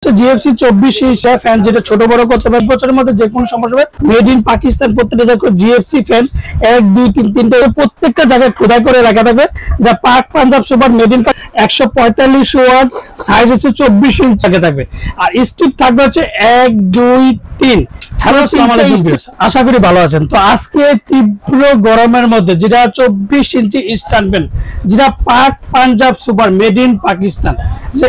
GFC 24 inch fan যেটা ছোট বড় করতে পারবে বছরের মধ্যে যে কোনো সমস্যা মেড ইন পাকিস্তান প্রত্যেকটা জায়গায় জিএফসি ফ্যান 1 2 3 তিনটা প্রত্যেকটা জায়গায় খোদাই করে রাখা থাকবে। যা Pak Punjab super made in 145 watt size হচ্ছে 24 ইঞ্চি থাকবে আর স্ট্রিপ থাকবে হচ্ছে 1 2 3। হ্যালো আসসালামু আলাইকুম ভিউয়ার্স, আশা করি ভালো আছেন। তো আজকে তীব্র গরমের মধ্যে যেটা 24 ইঞ্চি স্ট্যান্ড ফ্যান যেটা পাক Punjab super made in Pakistan যে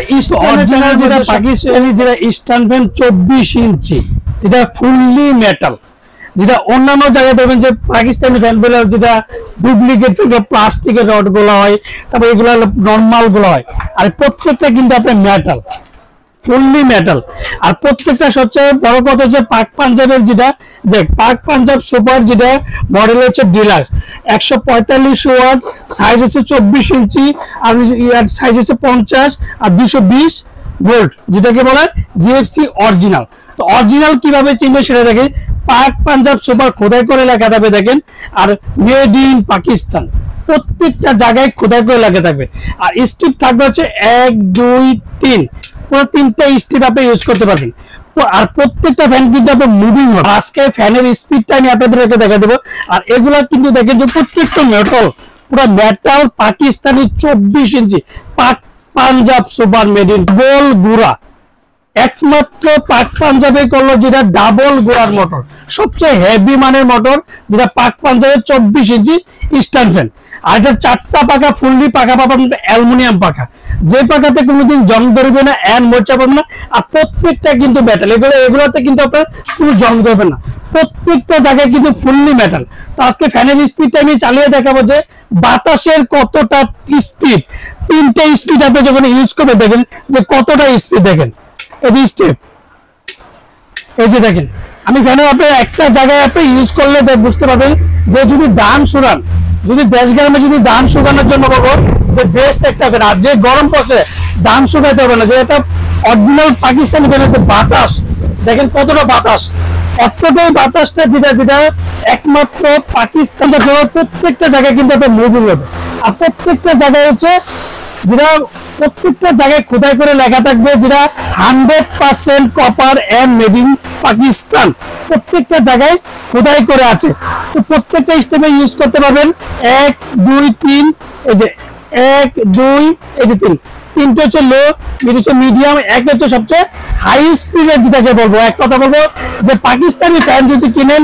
অরিজিনাল যেটা পাকিস্তানি যেটা স্ট্যান্ড ফ্যান 24 ইঞ্চি এটা ফুললি মেটাল, যেটা অন্যান্য জায়গায় দেখবেন যে পাকিস্তানি ফ্যান গুলো যেটা ডুপ্লিকেট প্লাস্টিকের রড গুলো হয়, তারপর এগুলো নর্মাল গুলো হয়, আর প্রত্যেকটা কিন্তু আপনার মেটাল, ফুললি মেটাল। আর প্রত্যেকটা সবচেয়ে বড় কথা হচ্ছে পাক পাঞ্জাবের যেটা দেখ পাক পাঞ্জাব সুপার যেটা মডেল হচ্ছে ডিলাক্স 145 ওয়াট সাইজ হচ্ছে 24 ইঞ্চি আর সাইজ হচ্ছে 50 আর 220 ভোল্ট যেটাকে বলা হয় জিএফসি অরিজিনাল। তো অরিজিনাল কিভাবে চিনবে সেটা দেখে পাক পাঞ্জাব সুপার খোদাই করে লেখা থাকবে দেখেন, আর মেড ইন পাকিস্তান প্রত্যেকটা জায়গায় খোদাই করে লেখা থাকবে। আর স্ট্রিপ থাকবে হচ্ছে 1 2 3 পুরো তিনটা স্ট্রিপ আপনি ইউজ করতে পারবেন। আর প্রত্যেকটা ফ্যান কিন্তু আপনার মুভিং হবে। আজকে ফ্যানের স্পিডটা আমি আপনাদেরকে দেখা দেবো। আর এগুলা কিন্তু দেখেন যে প্রত্যেকটা মেটাল, পুরো মেটাল পাকিস্তানি 24 ইঞ্চি পাক পাঞ্জাব সুপার মেড ইন গোল গুড়া, একমাত্র পাক পাঞ্জাবে করলো যেটা ডাবল গোড়ার মোটর, সবচেয়ে হেভি মানের মোটর যেটা পাক পাঞ্জাবের 24 ইঞ্চি স্ট্যান্ড ফ্যান। আর এটা 4টা পাকা ফুললি পাকা পাবেন অ্যালুমিনিয়াম পাকা, যে পাকাতে কোনোদিন জং ধরবে না এন্ড মোচা পাবেন না। আর প্রত্যেকটা কিন্তু মেটাল, এগুলোতে কিন্তু আপনার কোনো জং ধরবে না, প্রত্যেকটা জায়গায় কিন্তু ফুললি মেটাল। তো আজকে ফ্যানের স্পিডটা আমি চালিয়ে দেখাবো যে বাতাসের কতটা স্পিড, 3টে স্পিড আপনি যখন ইউজ করবে দেখেন যে কতটা স্পিড দেখেন। এই যে স্টেপ, এই যে দেখেন আমি ফ্যানের আপনি একটা জায়গায় আপনি ইউজ করলে বুঝতে পারবেন যে যদি ধান শুকান, যদি দেশ গ্রামে যদি ধান শুকানোর জন্য বলবো যে বেস্ট একটা ফ্যান। আর যে গরম পড়ছে ধান শুকাইতে হবে না, যে এটা অরিজিনাল পাকিস্তানি ফ্যানের বাতাস দেখেন কতটা বাতাস, অতটাই বাতাসটা যেটা যেটা একমাত্র পাকিস্তান প্রত্যেকটা জায়গায় কিন্তু একটা মুভিং হবে। আর প্রত্যেকটা জায়গায় হচ্ছে যেটা প্রত্যেকটা জায়গায় খোদাই করে লেখা থাকবে যেটা 100% copper and made in Pakistan, প্রত্যেকটা জায়গায় খোদাই করে আছে। তো প্রত্যেকটা স্টেপে ইউজ করতে পারবেন 1 2 3, এই যে 1 2 এই যে 3, তিনটে হচ্ছে লো, হচ্ছে মিডিয়াম, এক হচ্ছে সবচেয়ে হাই স্পিডের যেটাকে বলবো। এক কথা বলবো যে পাকিস্তানি ফ্যান যদি কিনেন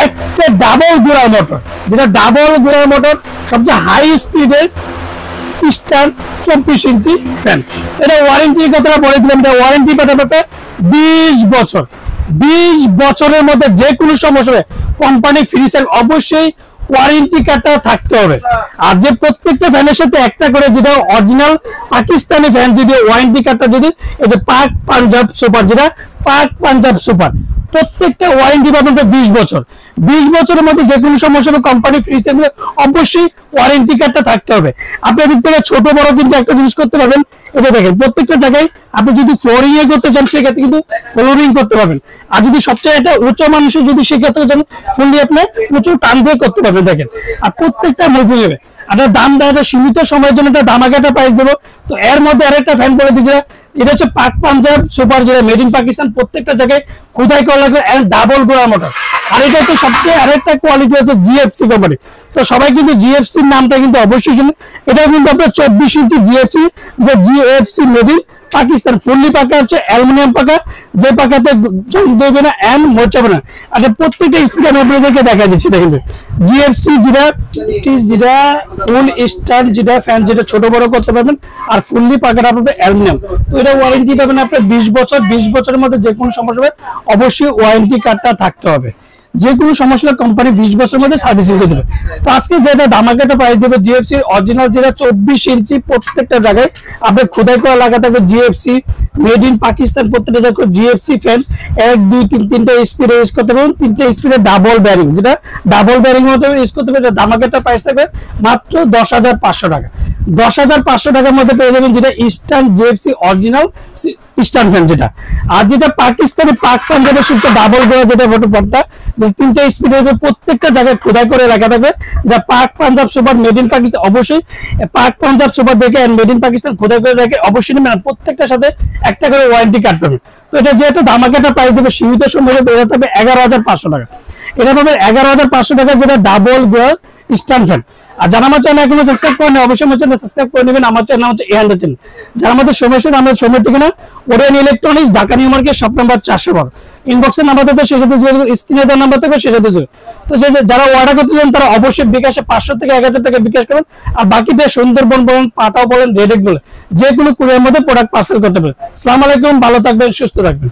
একটা ডাবল গোড়ার মোটর, যেটা ডাবল গোড়ার মোটর সবচেয়ে হাই স্পিডের স্ট্যান্ড 24 ইঞ্চি ফ্যান। এটা ওয়ারেন্টির কথাটা বলে দিলাম, এটা ওয়ারেন্টি পাঠাতে 20 বছর, 20 বছরের মধ্যে যে কোনো সমস্যা কোম্পানি ফ্রি সেল, অবশ্যই ওয়ারেন্টি কার্ডটা থাকতে হবে। আর যে প্রত্যেকটা ফ্যানের সাথে একটা করে যেটা অরিজিনাল পাকিস্তানি ফ্যান যদি ওয়ারেন্টি কার্ডটা যদি এই যে পাক পাঞ্জাব সুপার যেটা পাক পাঞ্জাব সুপার প্রত্যেকটা ওয়ারেন্টি পাবেন 20 বছর, 20 বছরের মধ্যে যে কোনো সমস্যা কোম্পানি ফ্রি সেল, অবশ্যই ওয়ারেন্টি কার্ডটা থাকতে হবে। আপনি এদিক থেকে ছোট বড় কিন্তু একটা জিনিস করতে পারবেন। এটা দেখেন প্রত্যেকটা জায়গায় আপনি যদি ফ্লোরিং এ করতে চান সেক্ষেত্রে কিন্তু ফ্লোরিং করতে পারবেন। আর যদি সবচেয়ে একটা উঁচু মানুষের যদি সেক্ষেত্রে চান ফুললি আপনি উঁচু টান দিয়ে করতে পারবেন দেখেন। আর প্রত্যেকটা মুভিং হবে। আর দামটা একটা সীমিত সময়ের জন্য একটা ধামাকাটা প্রাইস দেবো। তো এর মধ্যে আরেকটা ফ্যান বলে দিচ্ছে, এটা হচ্ছে পাক পাঞ্জাব সুপার যেটা মেড ইন পাকিস্তান, প্রত্যেকটা জায়গায় খোদাই করা লাগবে এন্ড ডাবল গোড়া মোটর। আর এটা হচ্ছে সবচেয়ে আরেকটা কোয়ালিটি হচ্ছে জিএফসি কোম্পানি। তো সবাই কিন্তু জিএফসির নামটা কিন্তু অবশ্যই শুনুন। এটা কিন্তু আপনার 24 ইঞ্চি জিএফসি, যে GFC made in Pakistan, fully পাকা হচ্ছে অ্যালুমিনিয়াম পাকা, যে পাকাতে জং দেবে না এন্ড মোচাবে না। আর প্রত্যেকটা স্পিড আমি আপনাদেরকে দেখা দিচ্ছি দেখেন জিএফসি যেটা যেটা ফুল স্ট্যান্ড যেটা ফ্যান যেটা ছোট বড় করতে পারবেন, আর ফুললি পাকাটা আপনাদের অ্যালুমিনিয়াম। তো এটা ওয়ারেন্টি পাবেন আপনার 20 বছর, 20 বছরের মধ্যে যে কোনো সমস্যা হবে অবশ্যই ওয়ারেন্টি কার্ডটা থাকতে হবে। যে কোনো সমস্যা কোম্পানি 20 বছরের মধ্যে সার্ভিসিং করে দেবে। তো আজকে যেটা ধামাকাটা প্রাইস দেবে জিএফসি অরিজিনাল যেটা 24 ইঞ্চি প্রত্যেকটা জায়গায় আপনি খোদাই করা লাগা থাকবে জিএফসি মেড ইন পাকিস্তান, প্রত্যেকটা জায়গায় জিএফসি ফ্যান 1 2 3 তিনটা স্পিডে ইউজ করতে পারবেন, তিনটা স্পিডে ডাবল ব্যারিং যেটা ডাবল ব্যারিং মতো ইউজ করতে পারবেন। ধামাকাটা প্রাইস থাকবে মাত্র 10,500 টাকা, 10,500 টাকার মধ্যে পেয়ে যাবেন যেটা eastern GFC original stand fan যেটা। আর যেটা পাকিস্তানি পাক পাঞ্জাবের সূত্রে ডাবল গোড়া যেটা ফটোটা তিনটা স্পিড প্রত্যেকটা জায়গায় খোদাই করে লেখা থাকবে যা Pak Punjab super made in Pakistan. অবশ্যই পাক পাঞ্জাব সুপার দেখে মেড ইন পাকিস্তান খোদাই করে রেখে অবশ্যই নেবেন। প্রত্যেকটার সাথে একটা করে ওয়ারেন্টি কার্ড পাবেন। তো এটা যে একটা ধামাকাটা প্রাইস দেবে সীমিত সময়ে বেড়ে থাকবে 11,500 টাকা। এটা পাবেন 11,500 টাকা, যেটা ডাবল স্ট্যান্ড ফ্যান। আর যারা আমার চ্যানেল এখনো সাবস্ক্রাইব করেন অবশ্যই আমার চ্যানেল সাবস্ক্রাইব করে নেবেন। আমার চ্যানেল হচ্ছে এ100 চ্যানেল। যারা আমাদের সমস্যা আমাদের সময় থেকে না Orion electronics, Dhaka New Market, shop number 412, ইনবক্সের নাম্বার থেকে সেই সাথে যোগাযোগ, স্ক্রিনে দেওয়া নাম্বার থেকে সেই সাথে যোগাযোগ। তো যারা অর্ডার করতে চান তারা অবশ্যই বিকাশে 500 থেকে 1000 টাকা বিকাশ করবেন। আর বাকিটা সুন্দরবন বলেন, পাটাও বলেন, রেডেক বলেন, যে কোনো কুরিয়ার মধ্যে প্রোডাক্ট পার্সেল করতে পারেন। আসসালামু আলাইকুম, ভালো থাকবেন, সুস্থ থাকবেন।